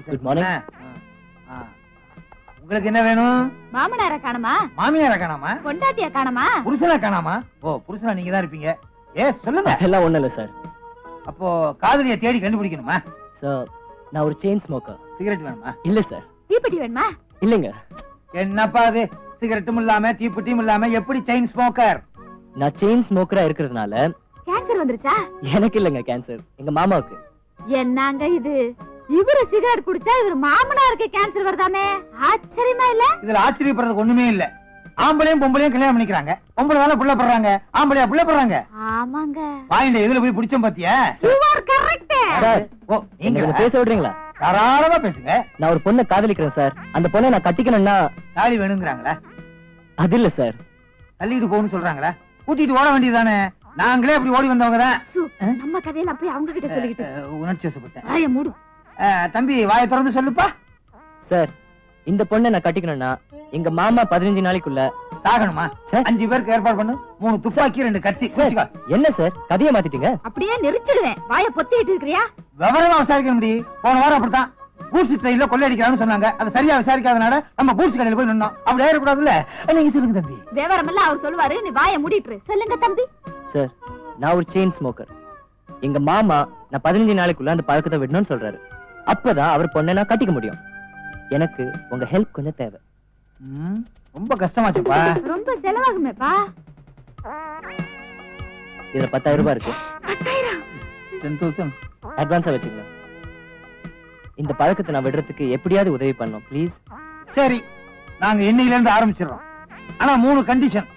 Good morning. உங்களுக்கு என்ன வேணும்? மாமனார காணமா? மாமியார காணாமா? பொண்டாட்டிய காணமா? புருஷனா காணாமா? ஓ, புருஷனா நீங்க தான் இருப்பீங்க. சொல்லுங்க. எல்லாம் ஒண்ணும் இல்ல சார். அப்போ காதலிய தேடி கண்டுபிடிக்கணுமா? சார், நான் ஒரு செயின் ஸ்மோக்கர். சிகரெட் வேணுமா? இல்ல சார். தீப்பெட்டி வேணுமா? இல்லங்க. என்னப்பா அது, சிகரெட்டும் இல்லாம தீப்பெட்டியும் இல்லாம எப்படி செயின் ஸ்மோக்கர்? நான் செயின் ஸ்மோக்கரா இருக்கிறதுனால கேன்சர் வந்துருச்சா? எனக்கு இல்லங்க கேன்சர், எங்க மாமாவுக்கு. என்னங்க இது, இவரு சிகரெட் குடிச்சா இவர் மாமனாருக்கு கேன்சர் வருதாமே, ஆச்சரியமா இல்ல? இதுல ஆச்சரியப்படுறதுக்கு ஒண்ணுமே இல்ல. ஆம்பளையும் பொம்பளையும் கல்யாணம் பண்ணிக்கிறாங்க, பொம்பளை தானே புள்ள படுறாங்க, ஆம்பளையா புள்ள படுறாங்க. ஆமாங்க. வாயில எதுல போய் பிடிச்சோம் பாத்தியா? You are correct. சார், ஓ, நீங்க பேச விடுறீங்களா? தாராளமா பேசுங்க. நான் ஒரு பொண்ணை காதலிக்கிறேன் சார். அந்த பொண்ணை நான் கட்டிக்கணும்னா தாலி வேணுங்கிறாங்களா? அது இல்ல சார். தள்ளிட்டு போகணும்னு சொல்றாங்களா? கூட்டிட்டு ஓட வேண்டியதானே? நாங்களே அப்படி ஓடி வந்தவங்க தான். நம்ம கதையில போய் அவங்க கிட்ட சொல்லிக்கிட்டு உணர்ச்சி வசப்பட்டேன். வாய மூடு. தம்பி, வாயை திறந்து சொல்லுப்பா. சார், இந்த பொண்ணை நான் கட்டிக்கணும்னா எங்க மாமா 15 நாளைக்குள்ள சாகணுமா? 5 பேருக்கு ஏற்பாடு பண்ணு. 3 துப்பாக்கி 2 கத்தி. என்ன சார் கதையை மாத்திட்டீங்க? அப்படியே நெரிச்சிடுவேன். வாய பொத்திட்டு இருக்கிறியா? விவரமா விசாரிக்க முடியும். போன வாரம் அப்படித்தான் கூட்ஸ் ட்ரெயின்ல கொள்ளையடிக்கிறான்னு சொன்னாங்க. அதை சரியா விசாரிக்காதனால நம்ம கூட்ஸ் கடையில போய் நின்னோம். அப்படி ஆயிடக்கூடாதுல்ல. நீங்க சொல்லுங்க தம்பி. விவரம் எல்லாம் அவர் சொல்லுவாரு, நீ வாய மூடிட்டு சொல்லுங்க தம்பி. சார், நான் ஒரு செயின் ஸ்மோக்கர். எங்க மாமா நான் 15 நாளைக்குள்ள அந்த பழக்கத்தை விடணும்னு சொல்றாரு. அப்பதான் அவர் பொண்ணை நான் கட்டிக்க முடியும். எனக்கு உங்க ஹெல்ப் கொஞ்சம் தேவை. ரொம்ப கஷ்டமாச்சுப்பா. ரொம்ப செலவாகுமேப்பா. இதுல 10,000 ரூபாய் இருக்கு. 10,000? 10,000 அட்வான்ஸா வச்சுக்கங்க. இந்த பழக்கத்தை நான் விடுறதுக்கு எப்படியாவது உதவி பண்ணணும் ப்ளீஸ். சரி, நாங்க இன்னையில இருந்து ஆரம்பிச்சிடறோம். ஆனா 3 கண்டிஷன்.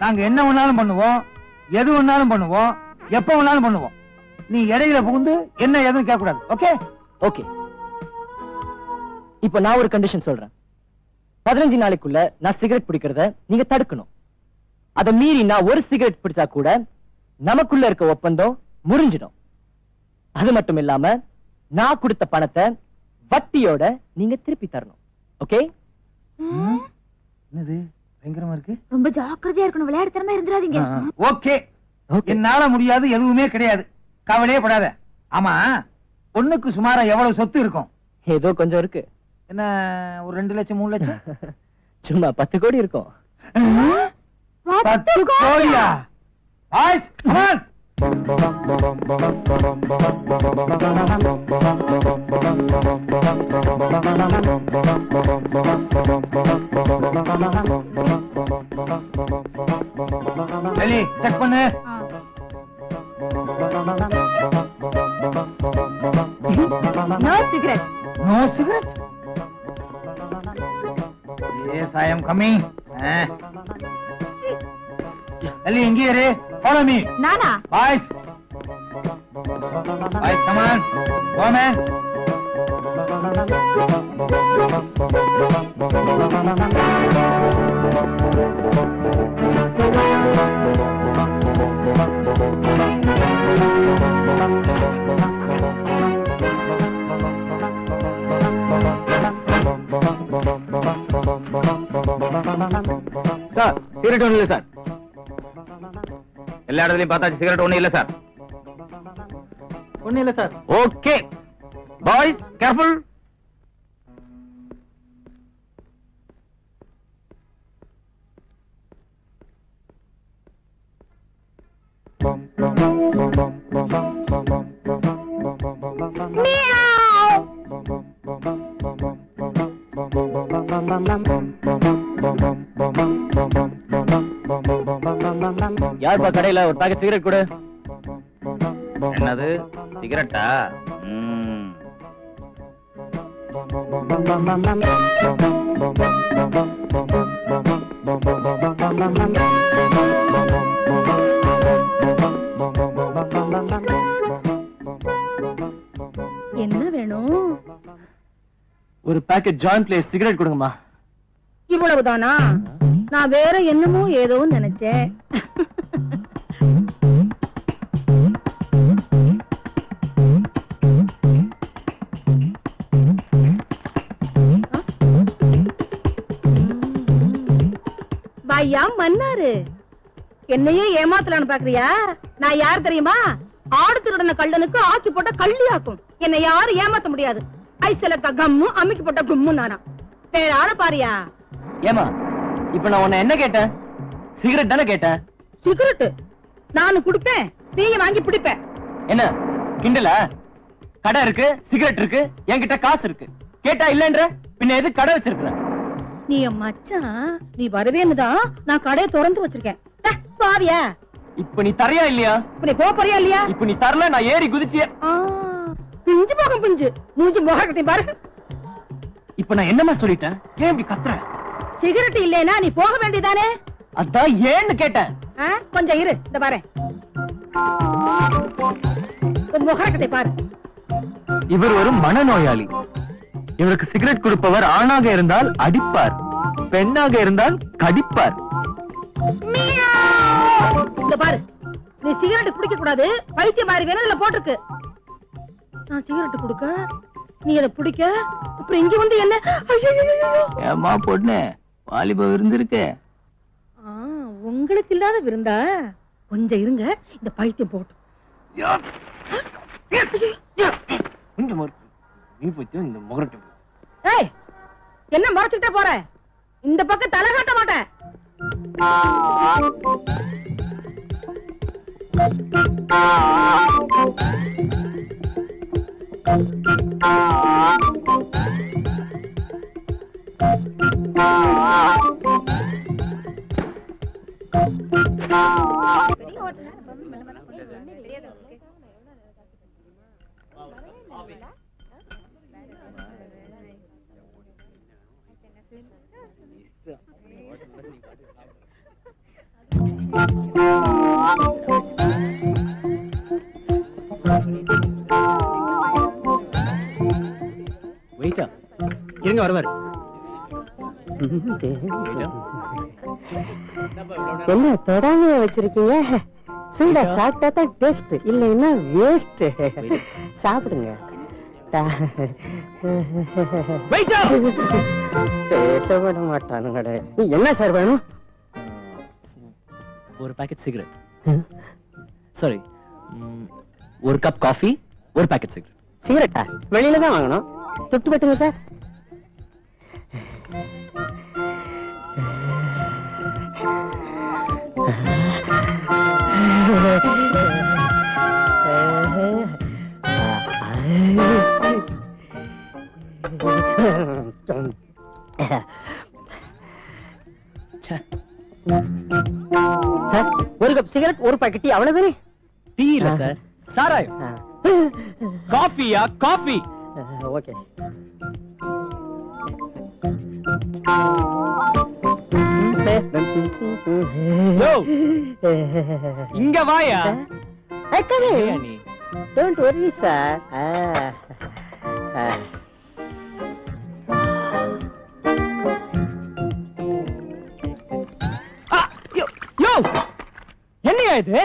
நாங்க என்ன வேணாலும் பண்ணுவோம், எது வேணாலும் பண்ணுவோம், எப்ப வேணாலும் பண்ணுவோம். நீ இடையில புகுந்து என்ன ஏதுன்னு கேட்க கூடாது. ஓகே? ஓகே. இப்போ நான் ஒரு கண்டிஷன் சொல்றேன். 15 நாளைக்குள்ள நான் சிகரெட் பிடிக்கிறத நீங்க தடுக்கணும். அதை மீறி நான் ஒரு சிகரெட் பிடிச்சா கூட நமக்குள்ள இருக்க ஒப்பந்தம் முறிஞ்சிடும். அது மட்டும் இல்லாம நான் கொடுத்த பணத்தை வட்டியோட நீங்க திருப்பி தரணும். ஓகே? என்னது பயங்கரமா இருக்கு. ரொம்ப ஜாக்கிரதையா இருக்கணும், விளையாட்டுத்தனமா இருந்துடாதீங்க. ஓகே, என்னால முடியாது எதுவுமே கிடையாது, கவலையே படாத. ஆமா, பொண்ணுக்கு சுமாரா எவ்வளவு சொத்து இருக்கும்? ஏதோ கொஞ்சம் இருக்கு. என்ன, ஒரு 2 லட்சம் 3 லட்சம்? சும்மா 10 கோடி இருக்கும். 10 கோடியா? Boys, come on. Delhi check பண்ணு. No cigarette. No cigarette? Yes, I am coming. Delhi இங்கே இரு. Follow me. நானா? Boys, boys, come on. Go man. Sir, cigarette ஒண்ணு இல்ல சார். எல்லா இடத்துலயும் பார்த்தாச்சு, சிகரெட் ஒண்ணு இல்ல சார். ஒண்ணு இல்ல சார். Okay boys, careful. யார்ப்பா கடையில ஒரு பாக்கெட் சிகரெட் கொடு. என்னது சிகரெட்டா? என்ன வேணும்? ஒரு பாக்கெட் ஜாயிண்ட் பிளேஸ் சிகரெட் கொடுங்கம்மா. இவ்வளவுதானா? நான் வேற என்னமோ ஏதோ நினைச்சேன். பையா மன்னாரு, என்னையே ஏமாத்தலான்னு பாக்குறியா? நான் யார் தெரியுமா? ஆடு திருடன கள்ளனுக்கு ஆக்கி போட்ட கள்ளி ஆக்கும். என்னை யாரும் ஏமாத்த முடியாது. ஐசலக்கா கம்மு அம்மிக்கு போட்ட கும்மு நானா வேற ஆள பாரியா? ஏமா இப்ப நான் உன்னை என்ன கேட்டேன்? சிகரெட் தானே கேட்டேன். சிகரெட் நானும் குடிப்பேன், நீயும் வாங்கி பிடிப்பேன். என்ன கிண்டலா? கடை இருக்கு, சிகரெட் இருக்கு, என்கிட்ட காசு இருக்கு. கேட்டா இல்லன்ற பின்ன எது கடை வச்சிருக்க? நீ என் மச்சான், நீ வருவேன்னுதான் நான் கடையை திறந்து வச்சிருக்கேன். பாவியா? இப்ப நீ தரையா இல்லையா? இப்ப நீ போறியா இல்லையா? இப்ப நீ தரல, நான் ஏறி குதிச்சிய. பிஞ்சு போகும் பிஞ்சு மூஞ்சி முகக்கட்டையும் பாரு. இப்ப நான் என்னமா சொல்லிட்டேன்? ஏன் இப்படி கத்துற? சிகரெட் இல்லைனா நீ போக வேண்டியதானே? அதான் ஏன்னு கேட்டேன். கொஞ்சம் இரு, இந்த பாரு முகக்கட்டை பாரு. இவர் ஒரு மனநோயாளி. இவருக்கு சிகரெட் கொடுப்பவர் ஆணாக இருந்தால் அடிப்பார், பெண்ணாக இருந்தால் கடிப்பார். இந்த பாரு, நீ சிகரெட் குடிக்க கூடாது, பைத்தியம் மாதிரி வேணும் இதுல போட்டிருக்கு. நான் சிகரெட் குடுக்க, நீ அதை பிடிக்க, அப்புறம் இங்க வந்து என்ன? ஏமா பொண்ணு, வாலிப விருந்திருக்கு. உங்களுக்கு இல்லாத விருந்தா? கொஞ்சம் இருங்க, இந்த பைத்தியம் போட்டு. ஏய், என்ன மறைச்சுட்டே போற? இந்த பக்கம் தலை காட்ட மாட்டேன். இருங்க வருவார். என்ன தொடாம வச்சிருக்கீங்க? சூடா சாப்பிட்டா தான் டேஸ்ட், இல்லைன்னா வேஸ்ட். சாப்பிடுங்க. பேச விட மாட்டானுங்கடே. என்ன சார் வேணும்? ஒரு பாக்கெட் சிகரெட். சாரி, ஒரு கப் காஃபி, ஒரு பாக்கெட் சிகரெட். சிகரெட்டா? வெளியில தான் வாங்கணும். தொட்டு பட்டுங்க சார். சார், ஒரு கப் சிகரெட், ஒரு பாக்கெட் டீ, அவ்வளவுதானே? டீ இல்ல சார், சாராயம். காஃபியா? காஃபி. ஓகே. இங்க வாயா. நீ டோன்ட் வரி சார். என்னையா இது?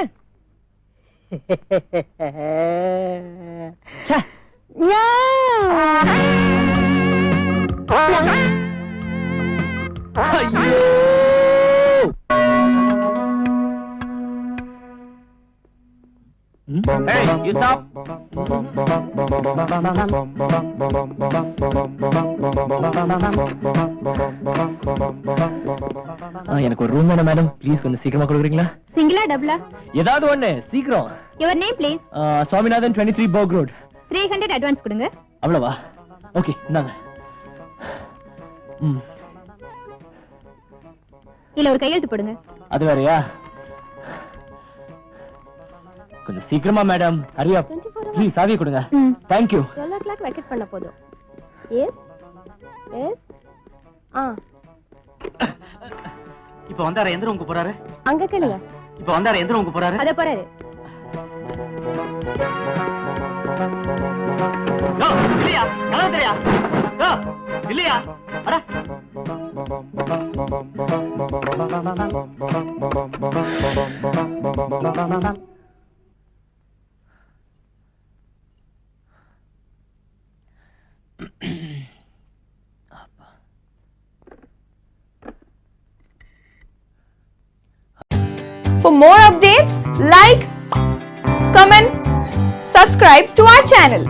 Hey, you stop. எனக்கு ஒரு ரூம் வேணும் மேடம், ப்ளீஸ் கொஞ்சம் சீக்கிரமா கொடுக்குறீங்களா? சிங்கிளா டபுளா? ஏதாவது ஒண்ணு சீக்கிரம். Your name please? Swaminathan, 23 work road. 300 advance கொடுங்க. அவ்வளவா? ஓகே, இந்தாங்க. இல்ல ஒரு கையெழுத்து போடுங்க. அது வேறயா? கொஞ்சம் சீக்கிரமா மேடம், ஹரியா ப்ளீஸ். சாவியை கொடுங்க. Thank you. 12 o'clock வெக்கேட் பண்ண போதும். Yes yes. இப்ப வந்தாரு, எந்த ரூமுக்கு போறாரு? அங்க கேளுங்க. இப்ப வந்தாரு, எந்த ரூமுக்கு போறாரு? அத போறாரு. இல்லையா? அதான் தெரியா? இல்லையா? அட For more updates, like, comment, subscribe to our channel.